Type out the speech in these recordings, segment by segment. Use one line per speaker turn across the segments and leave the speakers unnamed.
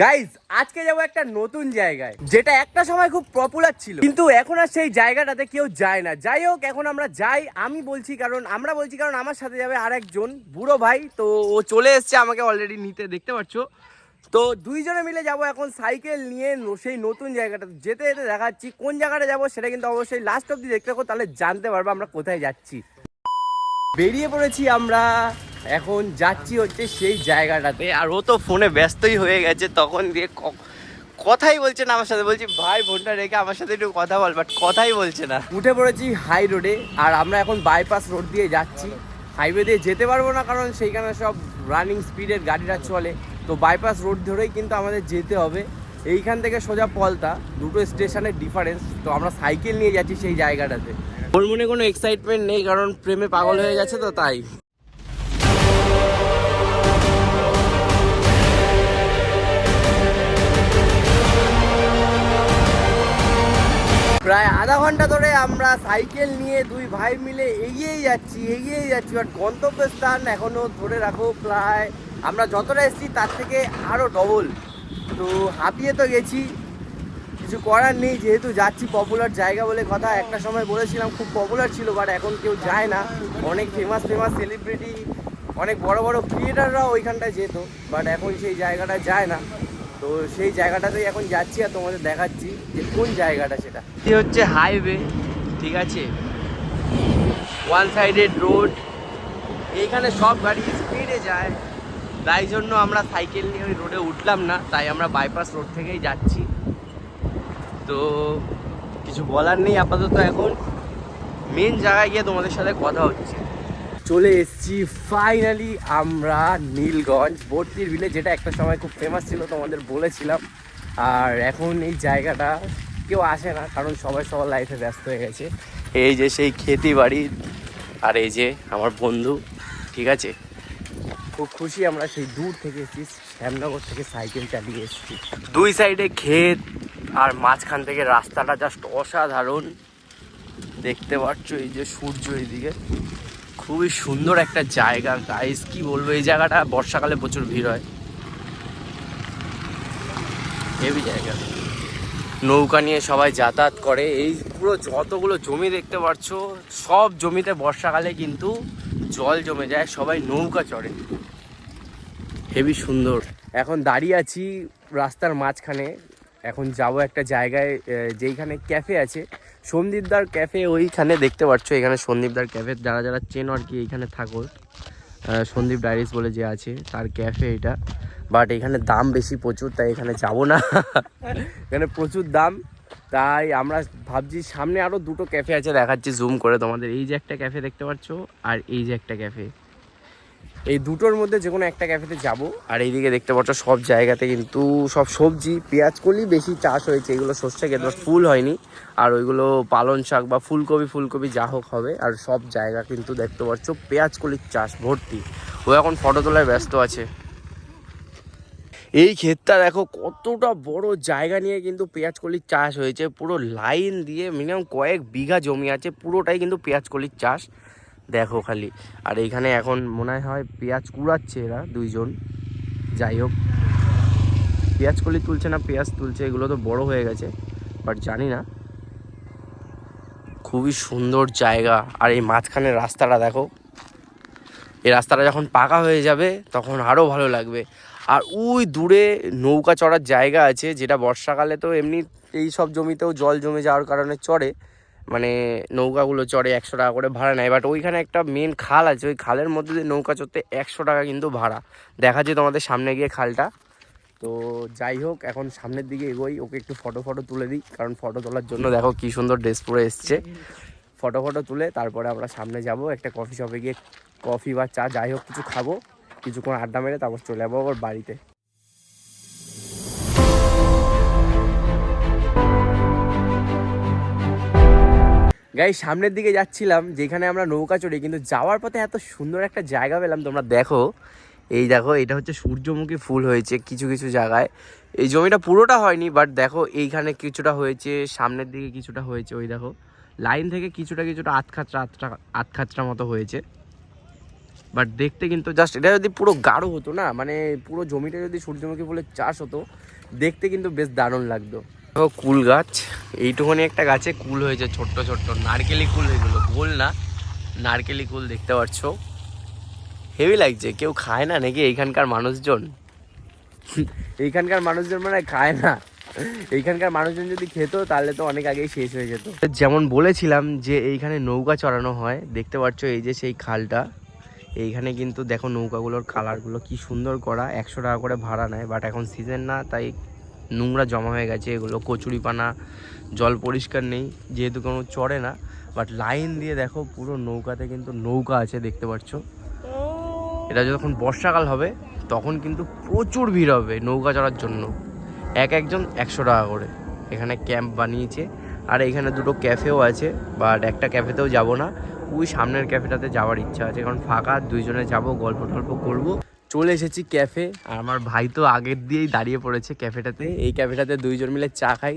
Guys আজকে যাবো একটা নতুন জায়গায়, যেটা একটা সময় খুব পপুলার ছিল, কিন্তু এখন আর সেই জায়গাটাতে কেউ যায় না। যাই হোক, এখন আমরা যাই। আমরা বলছি কারণ আমার সাথে যাবে আর একজন বুড়ো ভাই। তো ও চলে এসছে আমাকে অলরেডি নিতে, দেখতে পাচ্ছ। তো দুইজনে মিলে যাব এখন সাইকেল নিয়ে সেই নতুন জায়গাটা। যেতে যেতে দেখাচ্ছি কোন জায়গাটা যাবো, সেটা কিন্তু অবশ্যই লাস্ট অব্দি দেখতে থাকো, তাহলে জানতে পারবো আমরা কোথায় যাচ্ছি। বেরিয়ে পড়েছি আমরা, এখন যাচ্ছি হচ্ছে সেই জায়গাটাতে। আর ও তো ফোনে ব্যস্তই হয়ে গেছে তখন দিয়ে, কথাই বলছে না আমার সাথে। বলছি ভাই ফোনটা রেখে আমার সাথে একটু কথা বল, বাট কথাই বলছে না। উঠে পড়েছি হাই রোডে, আর আমরা এখন বাইপাস রোড দিয়ে যাচ্ছি। হাইওয়ে দিয়ে যেতে পারবো না, কারণ সেইখানে সব রানিং স্পিডের গাড়িটা চলে। তো বাইপাস রোড ধরেই কিন্তু আমাদের যেতে হবে। এইখান থেকে সোজা পলতা, দুটো স্টেশনের ডিফারেন্স। তো আমরা সাইকেল নিয়ে যাচ্ছি সেই জায়গাটাতে। ওর মনে কোনো এক্সাইটমেন্ট নেই, কারণ প্রেমে পাগল হয়ে গেছে, তো তাই। প্রায় আধা ঘন্টা ধরে আমরা সাইকেল নিয়ে দুই ভাই মিলে এগিয়েই যাচ্ছি। বাট গন্তব্যস্থান এখনো ধরে রাখো প্রায় আমরা যতটা এসেছি তার থেকে আরও ডবল। তো হাঁপিয়ে তো গেছি, কিছু করার নেই, যেহেতু যাচ্ছি পপুলার জায়গা বলে কথা। একটা সময় বলেছিলাম খুব পপুলার ছিল, বাট এখন কেউ যায় না। অনেক ফেমাস সেলিব্রিটি, অনেক বড় বড় ক্রিয়েটাররাও ওইখানটায় যেত, বাট এখন সেই জায়গাটা যায় না। তো সেই জায়গাটাতেই এখন যাচ্ছি, আর তোমাদের দেখাচ্ছি যে কোন জায়গাটা সেটা। এই হচ্ছে হাইওয়ে, ঠিক আছে, ওয়ান সাইডেড রোড। এইখানে সব গাড়ি স্পিডে যায়, তাই জন্য আমরা সাইকেল নিয়ে ওই রোডে উঠলাম না, তাই আমরা বাইপাস রোড থেকেই যাচ্ছি। তো কিছু বলার নেই আপাতত, এখন মেন জায়গায় গিয়ে তোমাদের সাথে কথা হচ্ছে। চলে এসেছি ফাইনালি আমরা নীলগঞ্জ বর্তির বিলে, যেটা একটা সময় খুব ফেমাস ছিল, তোমাদের বলেছিলাম। আর এখন এই জায়গাটা কেউ আসে না, কারণ সবাই সবার লাইফে ব্যস্ত হয়ে গেছে। এই যে সেই খেতি বাড়ি, আর এই যে আমার বন্ধু, ঠিক আছে। খুব খুশি আমরা, সেই দূর থেকে এসেছি, শ্যামনগর থেকে সাইকেল চালিয়ে এসেছি। দুই সাইডে ক্ষেত, আর মাঝখান থেকে রাস্তাটা জাস্ট অসাধারণ। দেখতে পাচ্ছ এই যে সূর্য এইদিকে, খুবই সুন্দর একটা জায়গা গাইস। কি বলবো, এই জায়গাটা বর্ষাকালে প্রচুর ভিড় হয়, হেভি জায়গা। নৌকা নিয়ে সবাই যাতায়াত করে। এই পুরো যতগুলো জমি দেখতে পাচ্ছ, সব জমিতে বর্ষাকালে কিন্তু জল জমে যায়, সবাই নৌকা চড়ে, হেভি সুন্দর। এখন দাঁড়িয়ে আছি রাস্তার মাঝখানে, এখন যাব একটা জায়গায় যেইখানে ক্যাফে আছে, সন্দীপদার ক্যাফে। ওইখানে দেখতে পাচ্ছ, এখানে সন্দীপদার ক্যাফে, যারা যারা চেনো আর কি, এইখানে থাকো। সন্দীপ ডায়েরিস বলে যে আছে, তার ক্যাফে এটা। বাট এখানে দাম বেশি প্রচুর, তাই এখানে যাব না। এখানে প্রচুর দাম, তাই আমরা ভাবছি সামনে আরও দুটো ক্যাফে আছে, দেখাচ্ছি জুম করে তোমাদের। এই যে একটা ক্যাফে দেখতে পাচ্ছ, আর এই যে একটা ক্যাফে, এই দুটোর মধ্যে যে কোনো একটা ক্যাফেতে যাব। আর এইদিকে দেখতে পাচ্ছ সব জায়গাতে কিন্তু সব সবজি, পেঁয়াজ কলি বেশি চাষ হয়েছে। এগুলো শস্য ক্ষেত, ফুল হয়নি। আর ওইগুলো পালন শাক বা ফুলকপি যা হোক হবে। আর সব জায়গা কিন্তু দেখতে পাচ্ছ পেঁয়াজ কলির চাষ ভর্তি। ও এখন ফটো তোলায় ব্যস্ত আছে। এই ক্ষেতটা দেখো কতটা বড় জায়গা নিয়ে কিন্তু পেঁয়াজ কলির চাষ হয়েছে, পুরো লাইন দিয়ে মিনিমাম কয়েক বিঘা জমি আছে, পুরোটাই কিন্তু পেঁয়াজ কলির চাষ। দেখো খালি। আর এইখানে এখন মনে হয় পেঁয়াজ কুড়াচ্ছে এরা দুইজন। যাই হোক, পেঁয়াজ কলি তুলছে না পেঁয়াজ তুলছে, এগুলো তো বড় হয়ে গেছে, বাট জানি না। খুবই সুন্দর জায়গা। আর এই মাঝখানে রাস্তাটা দেখো, এই রাস্তাটা যখন পাকা হয়ে যাবে তখন আরও ভালো লাগবে। আর ওই দূরে নৌকা চড়ার জায়গা আছে, যেটা বর্ষাকালে তো এমনি এই সব জমিতেও জল জমে যাওয়ার কারণে চড়ে, মানে নৌকাগুলো চড়ে 100 টাকা করে ভাড়া নেয়। বাট ওইখানে একটা মেন খাল আছে, ওই খালের মধ্যে দিয়ে নৌকা চড়তে 100 টাকা কিন্তু ভাড়া। দেখাচ্ছি তোমাদের সামনে গিয়ে খালটা। তো যাই হোক, এখন সামনের দিকে এগোই, ওকে একটু ফটো তুলে দিই, কারণ ফটো তোলার জন্য দেখো কি সুন্দর ড্রেস পরে এসছে। ফটো তুলে তারপরে আমরা সামনে যাব, একটা কফি শপে গিয়ে কফি বা চা যাই হোক কিছু খাবো, কিছুক্ষণ আড্ডা মেরে তারপর চলে যাবো আবার বাড়িতে। গাই সামনের দিকে যাচ্ছিলাম, যেখানে আমরা নৌকা চড়ি, কিন্তু যাওয়ার পথে এত সুন্দর একটা জায়গা পেলাম। তোমরা দেখো, এই দেখো, এটা হচ্ছে সূর্যমুখী ফুল হয়েছে কিছু কিছু জায়গায়। এই জমিটা পুরোটা হয়নি, বাট দেখো এইখানে কিছুটা হয়েছে, সামনের দিকে কিছুটা হয়েছে। ওই দেখো লাইন থেকে কিছুটা আধখাচরা মতো হয়েছে। বাট দেখতে কিন্তু জাস্ট এটা যদি পুরো গাঢ় হতো না, মানে পুরো জমিটা যদি সূর্যমুখী ফুলের চাষ হতো, দেখতে কিন্তু বেশ দারুণ লাগতো। কুল গাছ, এইটুকুনি একটা গাছে কুল হয়েছে, ছোট্ট ছোট্ট নারকেলি কুল, এগুলো গোল না, নারকেলি কুল দেখতে পাচ্ছ। হেভি লাগছে। কেউ খায় না নাকি এইখানকার মানুষজন? এইখানকার মানুষজন মানে খায় না। এইখানকার মানুষজন যদি খেত তাহলে তো অনেক আগেই শেষ হয়ে যেত। যেমন বলেছিলাম যে এইখানে নৌকা চড়ানো হয়, দেখতে পাচ্ছ এই যে সেই খালটা, এইখানে কিন্তু দেখো নৌকাগুলোর কালারগুলো কি সুন্দর করা। 100 টাকা করে ভাড়া নেয়, বাট এখন সিজন না, তাই নোংরা জমা হয়ে গেছে এগুলো, কচুরিপানা, জল পরিষ্কার নেই যেহেতু কোনো চড়ে না। বাট লাইন দিয়ে দেখো পুরো নৌকাতে কিন্তু নৌকা আছে, দেখতে পাচ্ছ। এটা যখন বর্ষাকাল হবে তখন কিন্তু প্রচুর ভিড় হবে নৌকা চড়ার জন্য। একজন 100 টাকা করে এখানে ক্যাম্প বানিয়েছে। আর এখানে দুটো ক্যাফেও আছে, বাট একটা ক্যাফেতেও যাব না, ওই সামনের ক্যাফেটাতে যাওয়ার ইচ্ছা আছে, কারণ ফাঁকা, দুইজনে যাব, গল্প টল্প করবো। চলে এসেছি ক্যাফে, আর আমার ভাই তো আগের দিয়েই দাঁড়িয়ে পড়েছে ক্যাফেটাতে। এই ক্যাফেটাতে দুইজন মিলে চা খাই।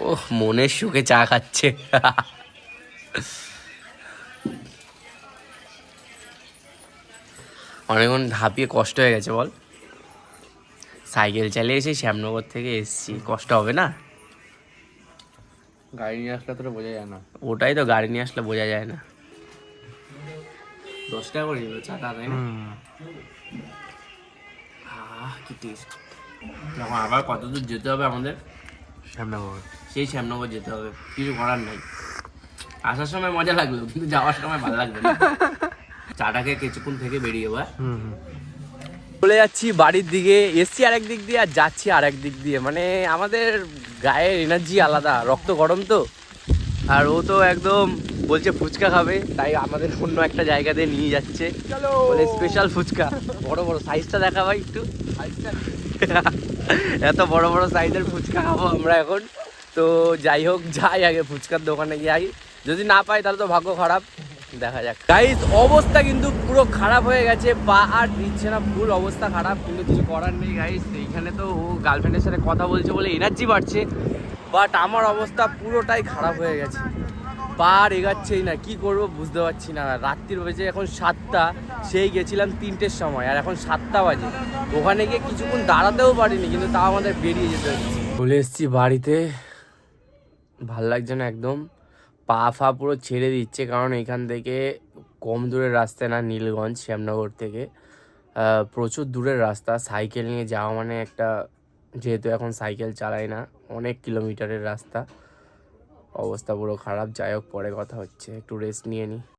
ওহ, মনের সুখে চা খাচ্ছে। অনেকক্ষণ ধাপিয়ে কষ্ট হয়ে গেছে বল। সাইকেল চালিয়ে এসে শ্যামনগর থেকে এসছি, কষ্ট হবে না?
গাড়ি নিয়ে আসলে তো বোঝা যায় না।
ওটাই তো, গাড়ি নিয়ে আসলে বোঝা যায় না। 10 টাকা করে দিল চাটা, তাই না? কি টেস্ট। এখন আবার কত দূর যেতে হবে আমাদের?
শ্যামনগর।
সেই শ্যামনগর যেতে হবে, কিছু করার নাই। আসার সময় মজা লাগলো, কিন্তু যাওয়ার সময় ভালো লাগবে না। চাটাকে কিছুক্ষণ থেকে বেরিয়ে যাবো। চলে যাচ্ছি বাড়ির দিকে, এসছি আরেক দিক দিয়ে আর যাচ্ছি আরেক দিক দিয়ে, মানে আমাদের গায়ের এনার্জি আলাদা, রক্ত গরম তো। আর ও তো একদম বলছে ফুচকা খাবে, তাই আমাদের অন্য একটা জায়গাতে নিয়ে যাচ্ছে, বলে স্পেশাল ফুচকা। বড় বড় সাইজটা দেখা ভাই একটু। এত বড় বড় সাইজের ফুচকা খাবো আমরা এখন। তো যাই হোক, যাই আগে ফুচকার দোকানে যাই, যদি না পাই তাহলে তো ভাগ্য খারাপ, দেখা যাক। গাইস, অবস্থা কিন্তু পুরো খারাপ হয়ে গেছে, পা আর দিচ্ছে না, ফুল অবস্থা খারাপ, কিন্তু কিছু করার নেই গাইস। এইখানে তো ও গার্লফ্রেন্ডের সাথে কথা বলছে বলে এনার্জি বাড়ছে, বাট আমার অবস্থা পুরোটাই খারাপ হয়ে গেছে, পা আর এগাচ্ছেই না, কি করব বুঝতে পারছি না। রাত্রির বেজে এখন 7টা, সেই গেছিলাম 3টের সময়, আর এখন 7টা বাজে। ওখানে গিয়ে কিছুক্ষণ দাঁড়াতেও পারিনি, কিন্তু তাও আমাদের বেরিয়ে যেতে হচ্ছে। চলে এসেছি বাড়িতে, ভাল লাগছে না একদম, পা ফা পুরো ছেড়ে দিচ্ছে, কারণ এখান থেকে কম দূরের রাস্তা না, নীলগঞ্জ শ্যামনগর থেকে প্রচুর দূরের রাস্তা। সাইকেল নিয়ে যাওয়া মানে একটা, যেহেতু এখন সাইকেল চালাই না, অনেক কিলোমিটারের রাস্তা, অবস্থা পুরো খারাপ। যাই হোক, পরে কথা হচ্ছে, একটু রেস্ট নিয়ে নিই।